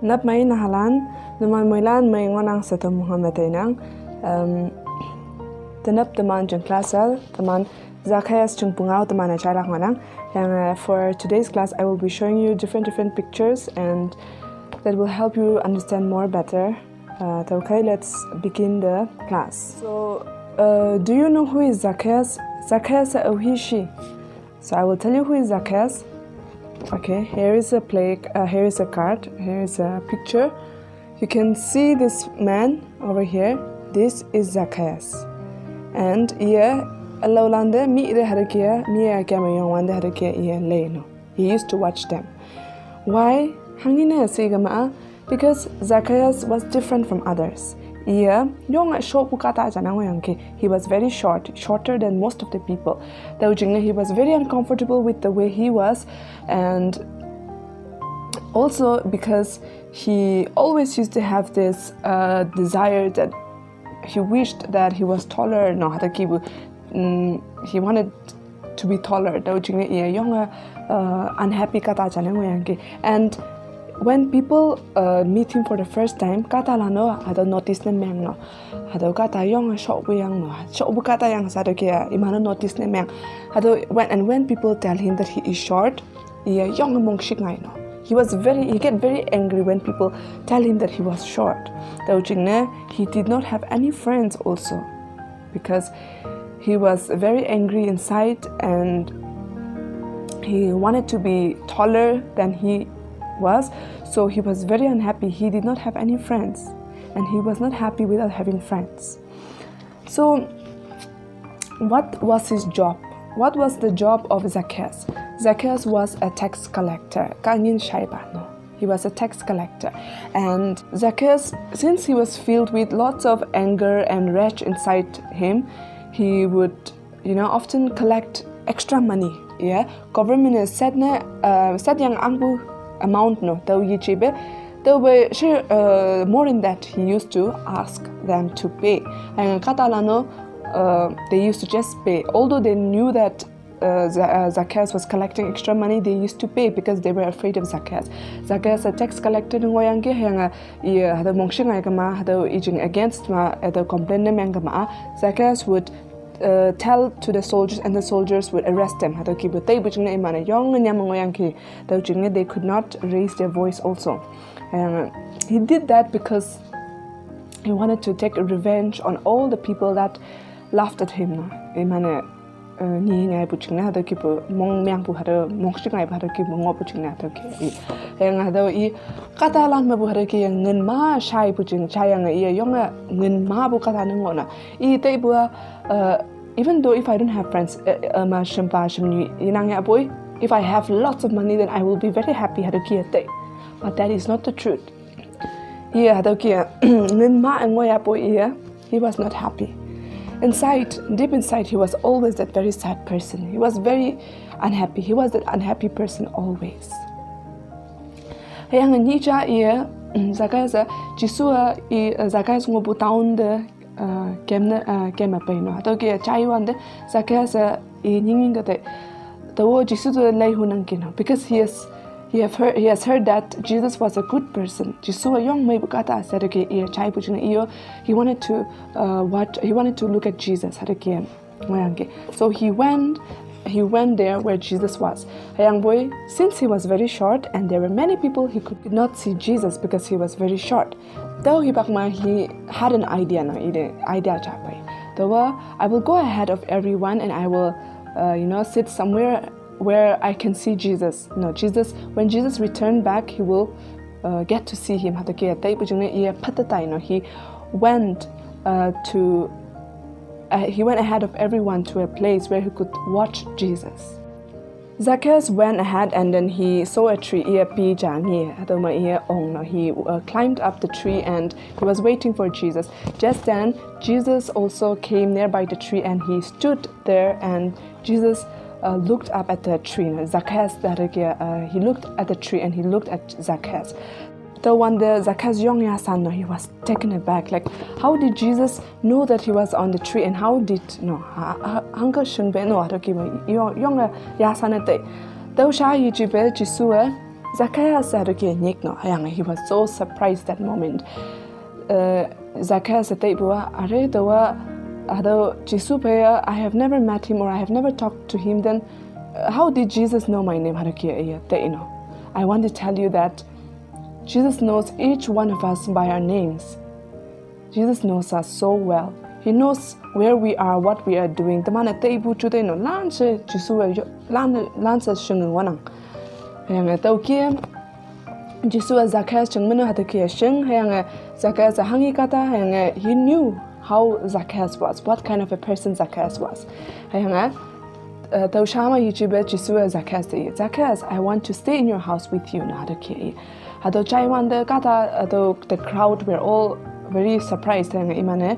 Nap mai nahalan naman moilan may ngonang sa Muhammad nang tenap teman jeng klasal teman Zacchaeus jeng pungau teman acara ngonang. And for today's class I will be showing you different pictures and that will help you understand more better. Okay, let's begin the class. So do you know who is Zacchaeus? Zacchaeus is he, she. So I will tell you who is Zacchaeus. Okay, here is a here is a card, here is a picture. You can see this man over here. This is Zacchaeus. And here, Alolande mi ide harakia, mi akama yongwande harakia here leno. He used to watch them. Why? Hangina sigama because Zacchaeus was different from others. He was very shorter than most of the people. He was very uncomfortable with the way he was, and also because he always used to have this desire that he wished that he was taller. No, he wanted to be taller. Unhappy and when people meet him for the first time, kata lano ada notice na meng no, ada kata yang shop yang no, shop kata yang sado kia imano notice na meng, when people tell him that he is short, iya yang mong shik ngai no. He get very angry when people tell him that he was short. He did not have any friends also, because he was very angry inside and he wanted to be taller than he was, so he was very unhappy. He did not have any friends, and he was not happy without having friends. So what was his job? What was the job of Zacchaeus? Zacchaeus was a tax collector. He was a tax collector, and Zacchaeus, since he was filled with lots of anger and rage inside him, he would often collect extra money. Yeah, government is said yang angbu amount no, more than that he used to ask them to pay. And Catalano, they used to just pay. Although they knew that Zacchaeus was collecting extra money, they used to pay because they were afraid of Zacchaeus. Zacchaeus a tax collector against Zacchaeus would tell to the soldiers, and the soldiers would arrest them. They could not raise their voice also. He did that because he wanted to take revenge on all the people that laughed at him. Even though if I don't have friends, if I have lots of money, then I will be very happy. But that is not the truth. He was not happy. Deep inside, he was always that very sad person. He was very unhappy. He was that unhappy person always. Zacchaeus because he has heard that Jesus was a good person. He wanted to look at Jesus. So he went there where Jesus was. Since he was very short and there were many people, he could not see Jesus because he was very short. Though he had an idea. I will go ahead of everyone and I will sit somewhere where I can see Jesus. When Jesus returned back, he will get to see him. He went ahead of everyone to a place where he could watch Jesus. Zacchaeus went ahead and then he saw a tree. He climbed up the tree and he was waiting for Jesus. Just then, Jesus also came nearby the tree and he stood there, and Jesus looked up at the tree. Zacchaeus, he looked at the tree and he looked at Zacchaeus. The one the Zacchaeus young yasan, he was taken aback. Like, how did Jesus know that he was on the tree, and how did Uncle Shunbe no young yasanate? Though Sha Yijibe Jisua Zacchaeus hadakia nyik no hayang he was so surprised that moment. Zacchaeus said bua are dawa ado Jesus I have never met him or I have never talked to him, then how did Jesus know my name hadakia I want to tell you that Jesus knows each one of us by our names. Jesus knows us so well. He knows where we are, what we are doing. The man at table today no lance Jesus lance shung wanang. Hayang taukiem Jesus Zacchaeus chungmenu hadakia shung hayang Zacchaeus hangi kata hayang he knew how Zacchaeus was, what kind of a person Zacchaeus was. Hayang Taushama YouTube Jesus Zacchaeus, I want to stay in your house with you na hadakia. Hado Chaiwan the kata the crowd were all very surprised and imane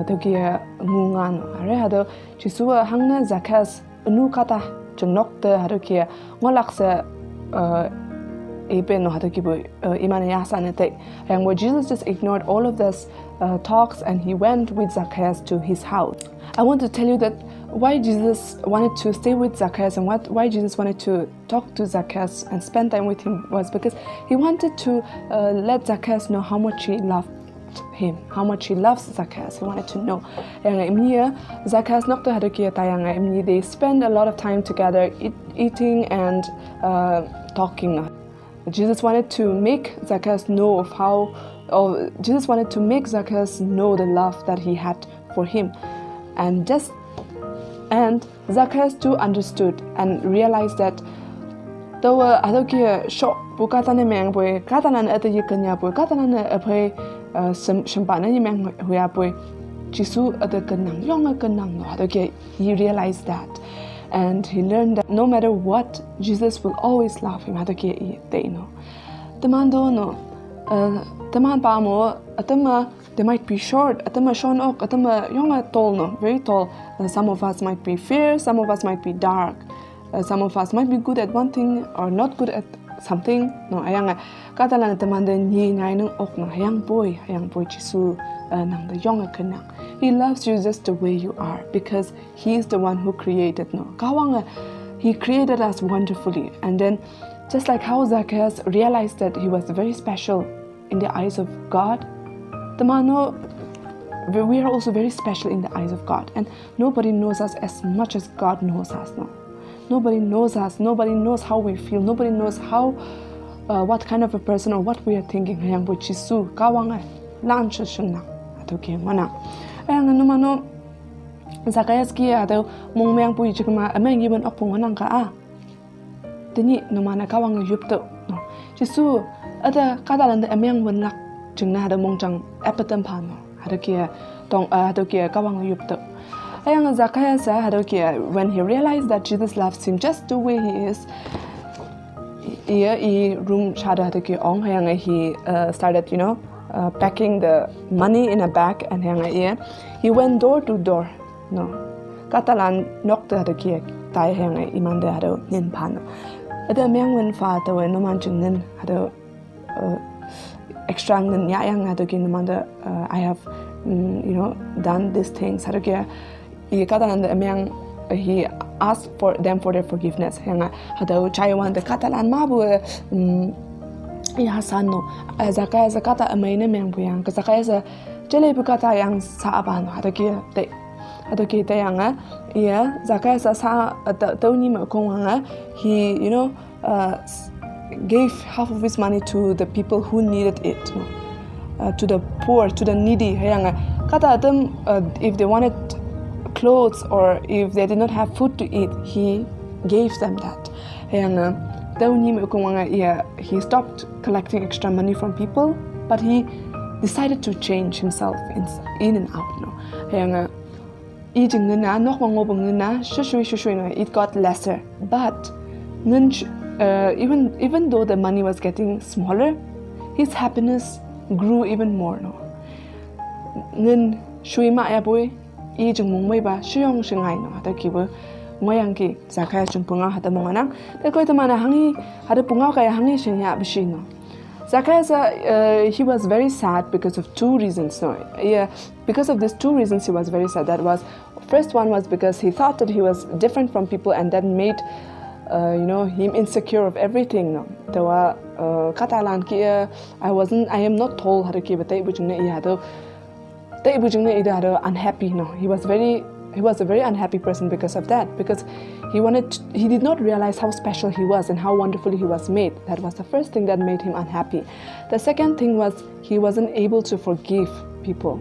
tokia ngungan are hado chisua hangna Zacchaeus nu kata junok the hadokia ngolakse no hadokibu imane yasanete, and where Jesus just ignored all of this talks and he went with Zacchaeus to his house. I want to tell you that why Jesus wanted to stay with Zacchaeus and why Jesus wanted to talk to Zacchaeus and spend time with him was because he wanted to let Zacchaeus know how much he loved him, how much he loves Zacchaeus. He wanted to know. And Zacchaeus not to they spend a lot of time together eating and talking. Jesus wanted to make Zacchaeus know of Jesus wanted to make Zacchaeus know the love that he had for him. And Zacchaeus too understood and realized that though adokia shop bukatane meng boy katanan at the yikanya boy katanan apay shampana yimeng huya boy jisu at the kanang yong kanang no adokia. He realized that and he learned that no matter what, Jesus will always love him adokia they know. The man do no the man pa mo atama. They might be short, atama shon ok, atama yonga tall no, very tall. Some of us might be fair, some of us might be dark. Some of us might be good at one thing or not good at something. No, ayang katalan tamanda ni ngai nung ok no, hayang boy Jisu nang the yonga kanang. He loves you just the way you are because he is the one who created no. Kawanga, he created us wonderfully, and then just like how Zacchaeus realized that he was very special in the eyes of God. The mano, we are also very special in the eyes of God, and nobody knows us as much as God knows us. No, nobody knows us. Nobody knows how we feel. Nobody knows how, what kind of a person or what we are thinking. Yang buchisu kawanga lanch shuna atoke mana. Yang no mano Zacchaeus kia atau mong meyang pui chikma ameng given opong anang ka a. Tini no mana kawanga yupto no. Jisu ada kadalan de ameng wenlak. Chungna hada mongchang apatam pano hadakia tong hadakia kawang yupto. Ayang Zacchaeus hadakia when he realized that Jesus loves him just the way he is, he room chada hadakia ong hayang he started packing the money in a bag and hayang he went door to door no Catalan knocked hadakia tai hayang imande hado nin pano. Ada myang wen fa to no manchung nin hado extra I have done these things. He asked for them for their forgiveness. The Catalan mabu Hasano Zacchaeus kata amene mengpuyang Zacchaeus jele bukata yang saaban hadakia tayanga Zacchaeus sa tawni makonganga he gave half of his money to the people who needed it, to the poor, to the needy. If they wanted clothes or if they did not have food to eat, he gave them that. He stopped collecting extra money from people, but he decided to change himself in and out. It got lesser, but even though the money was getting smaller, his happiness grew even more. Ngun shui ma ya boy, I jung mong mai ba shuyong shingai no hada kibo ngoyang ki Zacchaeus jung punga hada monganang te koi tamana hangi hada punga kaya hangi shinya bishino. Zacchaeus he was very sad because of two reasons. Because of these two reasons he was very sad. That was, first one was because he thought that he was different from people and that made him insecure of everything. Tawa Catalan kia I am not told how to keep a tape which unhappy. No, he was a very unhappy person because of that, because he did not realize how special he was and how wonderfully he was made. That was the first thing that made him unhappy. The second thing was he wasn't able to forgive people.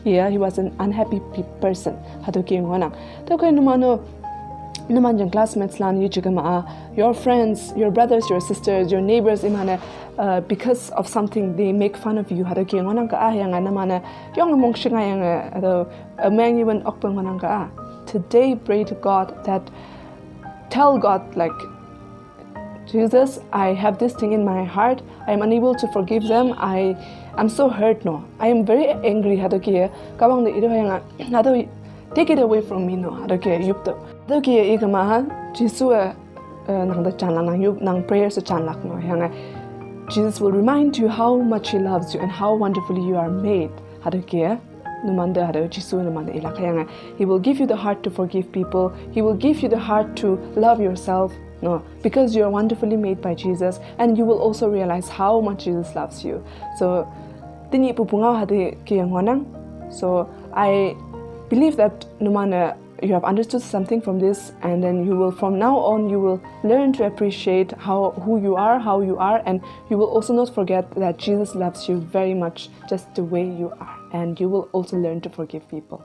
Yeah, he was an unhappy person. Numanjang classmates lan your friends, your brothers, your sisters, your neighbors because of something they make fun of you. Today pray to God that tell God like, Jesus, I have this thing in my heart. I am unable to forgive them. I'm so hurt. No, I am very angry. Take it away from me. No, Jesus will remind you how much He loves you and how wonderfully you are made. He will give you the heart to forgive people. He will give you the heart to love yourself. No, because you are wonderfully made by Jesus, and you will also realize how much Jesus loves you. So, I believe that you have understood something from this, and then you will, from now on, you will learn to appreciate who you are, and you will also not forget that Jesus loves you very much just the way you are, and you will also learn to forgive people.